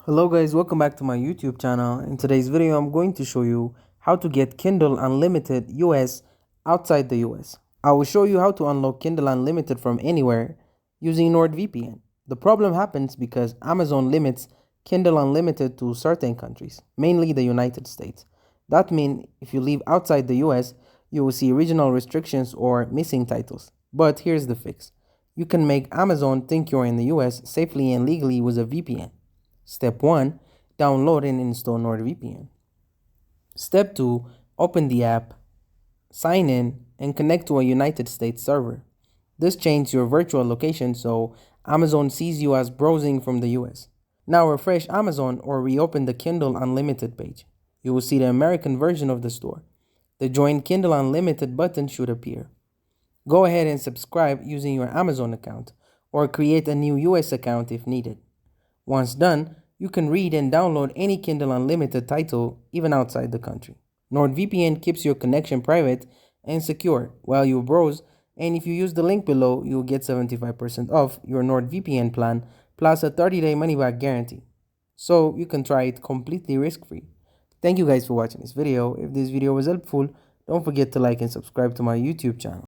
Hello guys, welcome back to my YouTube channel. In today's video, I'm going to show you how to get Kindle Unlimited US outside the US. I will show you how to unlock Kindle Unlimited from anywhere using NordVPN. The problem happens because Amazon limits Kindle Unlimited to certain countries, mainly the United States. That means if you leave outside the US, you will see regional restrictions or missing titles. But here's the fix. You can make Amazon think you're in the US safely and legally with a VPN. Step 1. Download and install NordVPN. Step 2. Open the app, sign in, and connect to a United States server. This changes your virtual location so Amazon sees you as browsing from the US. Now refresh Amazon or reopen the Kindle Unlimited page. You will see the American version of the store. The Join Kindle Unlimited button should appear. Go ahead and subscribe using your Amazon account or create a new US account if needed. Once done, you can read and download any Kindle Unlimited title even outside the country. NordVPN keeps your connection private and secure while you browse, and if you use the link below, you'll get 75% off your NordVPN plan plus a 30-day money-back guarantee. So you can try it completely risk-free. Thank you guys for watching this video. If this video was helpful, don't forget to like and subscribe to my YouTube channel.